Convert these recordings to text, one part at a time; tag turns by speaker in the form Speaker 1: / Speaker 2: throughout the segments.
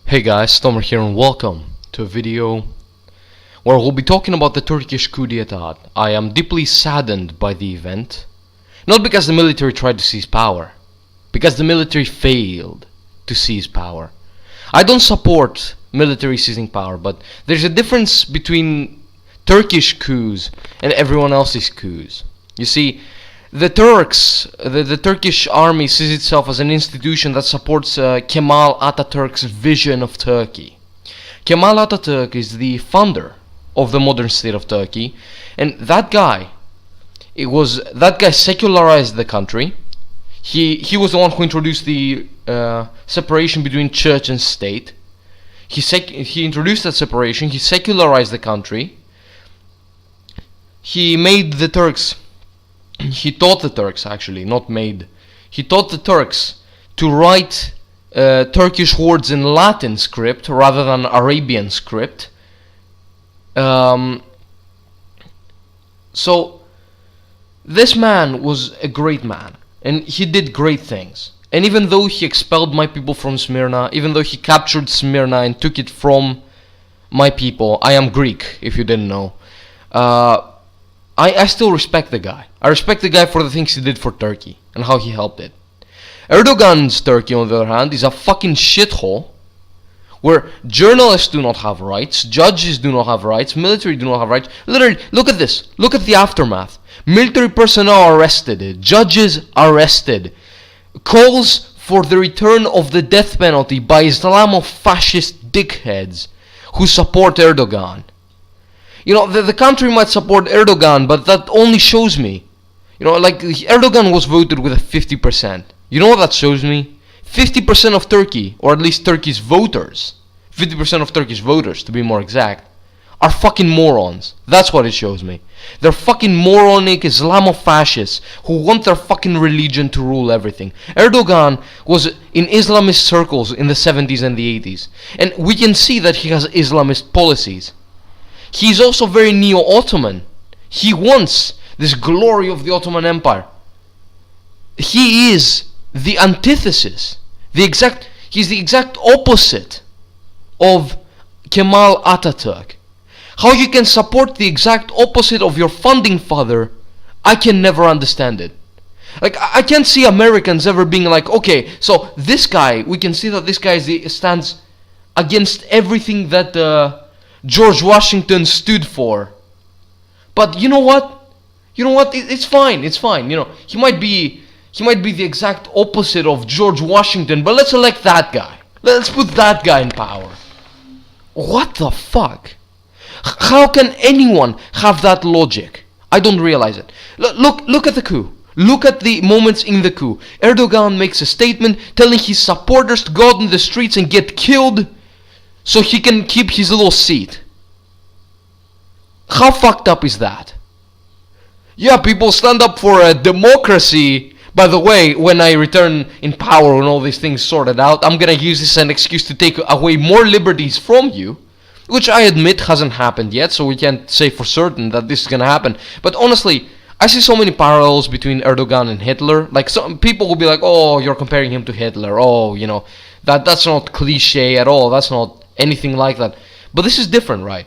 Speaker 1: Hey guys, Stomer here and welcome to a video where we'll be talking about the Turkish coup d'etat. I am deeply saddened by the event, not because the military tried to seize power, because the military failed to seize power. I don't support military seizing power, but there's a difference between Turkish coups and everyone else's coups. You see, the Turkish army sees itself as an institution that supports Kemal Atatürk's vision of Turkey. Kemal Atatürk is the founder of the modern state of Turkey, and that guy secularized the country. He was the one who introduced the separation between church and state. He introduced that separation. He secularized the country. He made the Turks. He taught the Turks, actually, not made. He taught the Turks to write Turkish words in Latin script rather than Arabian script. So this man was a great man, and he did great things. And even though he expelled my people from Smyrna, even though he captured Smyrna and took it from my people, I am Greek, if you didn't know. I still respect the guy. I respect the guy for the things he did for Turkey and how he helped it. Erdogan's Turkey, on the other hand, is a fucking shithole where journalists do not have rights, judges do not have rights, military do not have rights. Literally, look at this. Look at the aftermath. Military personnel arrested, judges arrested, calls for the return of the death penalty by Islamo-fascist dickheads who support Erdogan. You know, the country might support Erdogan, but that only shows me, like Erdogan was voted with a 50%. You know what that shows me? 50% of Turkey, or at least Turkey's voters, 50% of Turkish voters to be more exact, are fucking morons. That's what it shows me. They're fucking moronic Islamo-fascists who want their fucking religion to rule everything. Erdogan was in Islamist circles in the 70s and the 80s, and we can see that he has Islamist policies. He's also very neo-Ottoman. He wants this glory of the Ottoman Empire. He is the antithesis. He's the exact opposite of Kemal Atatürk. How you can support the exact opposite of your founding father, I can never understand it. Like, I can't see Americans ever being like, okay, so this guy, we can see that this guy stands against everything that George Washington stood for. But you know what? It's fine. He might be the exact opposite of George Washington, but let's elect that guy. Let's put that guy in power. What the fuck? How can anyone have that logic? I don't realize it. Look at the coup. Look at the moments in the coup. Erdogan makes a statement telling his supporters to go out in the streets and get killed so he can keep his little seat. How fucked up is that? Yeah, people stand up for a democracy. By the way, when I return in power and all these things sorted out, I'm gonna use this as an excuse to take away more liberties from you, which I admit hasn't happened yet, so we can't say for certain that this is gonna happen. But honestly, I see so many parallels between Erdogan and Hitler. Like, some people will be like, oh, you're comparing him to Hitler. Oh, that's not cliche at all. That's not anything like that. But this is different, right?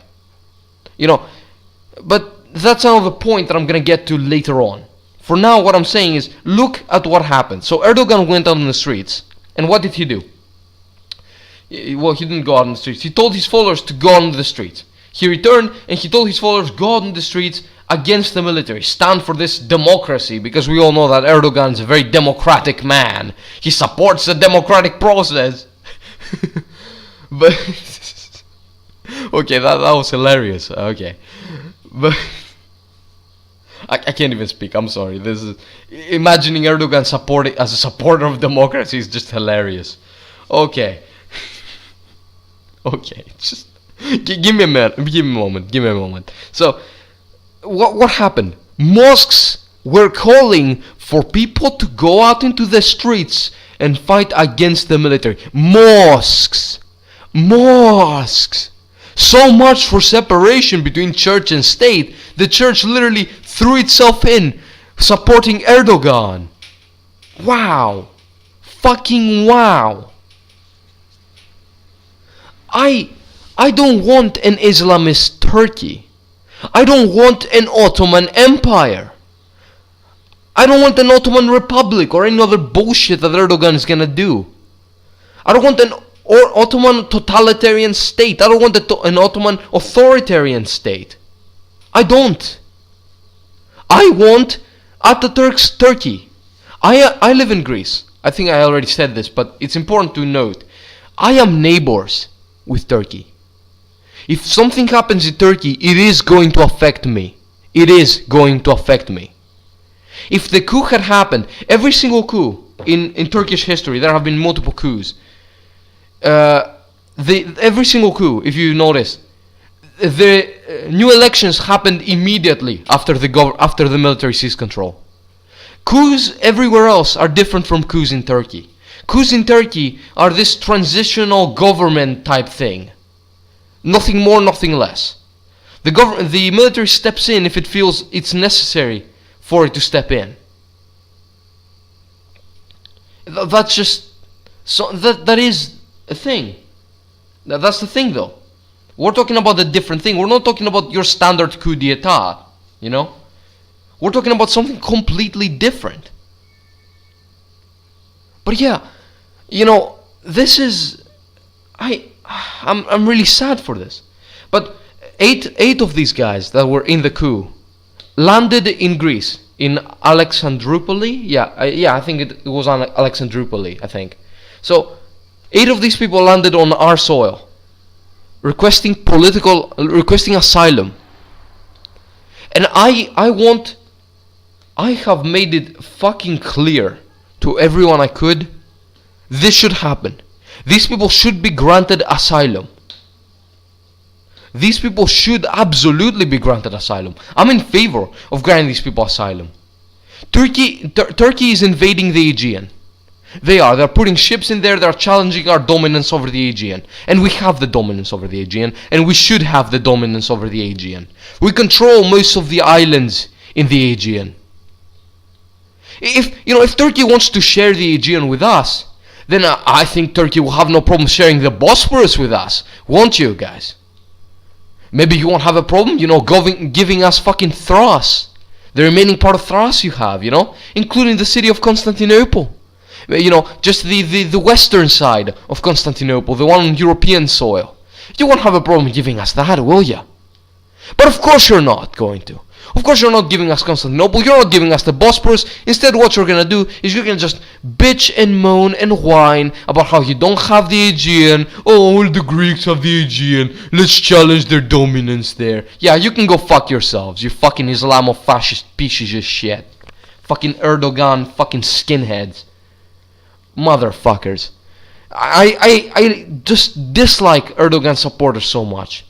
Speaker 1: But that's another point that I'm gonna get to later on. For now, what I'm saying is, look at what happened. So Erdogan went out on the streets, and what did he do? Well, he didn't go out on the streets. He told his followers to go on the streets. He returned, and he told his followers, go out on the streets against the military. Stand for this democracy, because we all know that Erdogan is a very democratic man. He supports the democratic process. But okay, that was hilarious. Okay, but I can't even speak. I'm sorry. This is imagining Erdogan as a supporter of democracy is just hilarious. Okay, okay, just give me a minute. Give me a moment. So, what happened? Mosques were calling for people to go out into the streets and fight against the military. Mosques. So much for separation between church and state. The church literally threw itself in, supporting Erdogan. Wow. Fucking wow. I don't want an Islamist Turkey. I don't want an Ottoman Empire. I don't want an Ottoman Republic or any other bullshit that Erdogan is gonna do. I don't want an Ottoman totalitarian state. I don't want an Ottoman authoritarian state. I don't. I want Ataturk's Turkey. I live in Greece. I think I already said this, but it's important to note. I am neighbors with Turkey. If something happens in Turkey, it is going to affect me. It is going to affect me. If the coup had happened, every single coup in Turkish history, there have been multiple coups. Every single coup, if you notice, the new elections happened immediately after the military seized control. Coups everywhere else are different from coups in Turkey. Coups in Turkey are this transitional government type thing. Nothing more, nothing less. The military steps in if it feels it's necessary for it to step in. That's just that is a thing. That's the thing, though. We're talking about a different thing. We're not talking about your standard coup d'etat, you know? We're talking about something completely different. But yeah, you know, this is I'm really sad for this. But eight of these guys that were in the coup landed in Greece, in Alexandroupoli. Yeah, I think it was on Alexandroupoli, I think. So 8 of these people landed on our soil, requesting asylum. And I have made it fucking clear to everyone I could, this should happen. These people should be granted asylum. These people should absolutely be granted asylum. I'm in favor of granting these people asylum. Turkey is invading the Aegean. They're putting ships in there, they're challenging our dominance over the Aegean. And we have the dominance over the Aegean, and we should have the dominance over the Aegean. We control most of the islands in the Aegean. If Turkey wants to share the Aegean with us, then I think Turkey will have no problem sharing the Bosphorus with us, won't you guys? Maybe you won't have a problem, giving us fucking Thrace, the remaining part of Thrace you have, including the city of Constantinople. Just the western side of Constantinople, the one on European soil. You won't have a problem giving us that, will ya? But of course you're not going to. Of course you're not giving us Constantinople, you're not giving us the Bosporus. Instead, what you're gonna do is you're gonna just bitch and moan and whine about how you don't have the Aegean. Oh, all the Greeks have the Aegean. Let's challenge their dominance there. Yeah, you can go fuck yourselves, you fucking Islamo-fascist pieces of shit. Fucking Erdogan, fucking skinheads. Motherfuckers. I just dislike Erdogan supporters so much.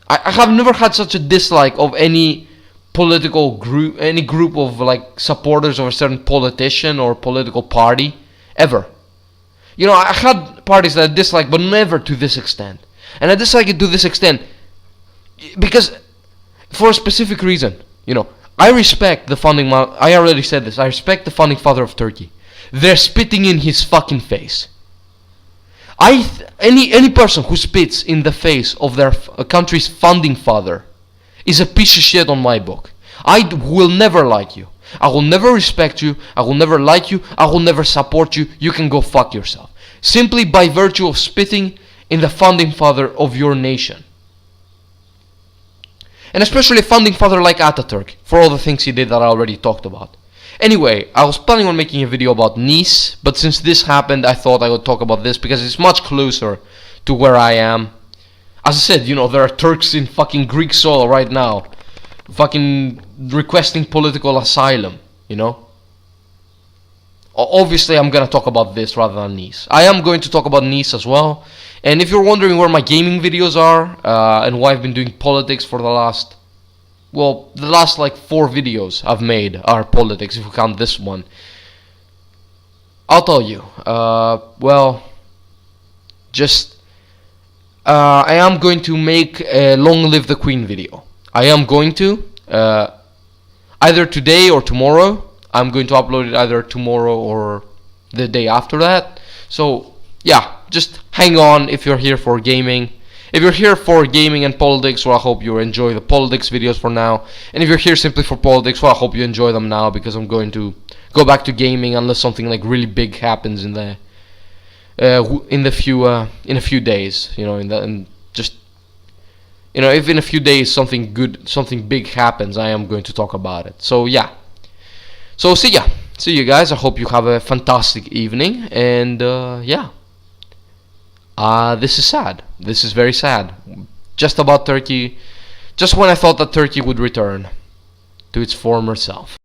Speaker 1: I have never had such a dislike of any political group, any group of supporters of a certain politician or political party, ever. I had parties that I disliked, but never to this extent. And I dislike it to this extent because, for a specific reason, I respect the founding. I already said this. I respect the founding father of Turkey. They're spitting in his fucking face. Any person who spits in the face of their country's founding father is a piece of shit on my book. I will never like you. I will never respect you. I will never like you. I will never support you. You can go fuck yourself. Simply by virtue of spitting in the founding father of your nation. And especially a founding father like Ataturk, for all the things he did that I already talked about. Anyway, I was planning on making a video about Nice, but since this happened, I thought I would talk about this because it's much closer to where I am. As I said, there are Turks in fucking Greek soil right now, fucking requesting political asylum, Obviously, I'm gonna talk about this rather than Nice. I am going to talk about Nice as well. And if you're wondering where my gaming videos are, and why I've been doing politics for the last 4 videos I've made are politics, if we count this one. I'll tell you. I am going to make a Long Live the Queen video. I am going to. Either today or tomorrow. I'm going to upload it either tomorrow or the day after that. So, yeah, just hang on if you're here for gaming. If you're here for gaming and politics, well, I hope you enjoy the politics videos for now. And if you're here simply for politics, well, I hope you enjoy them now, because I'm going to go back to gaming unless something like really big happens in the in a few days. If in a few days something big happens, I am going to talk about it. So yeah. So see you guys. I hope you have a fantastic evening, and yeah. This is sad. This is very sad. Just about Turkey. Just when I thought that Turkey would return to its former self.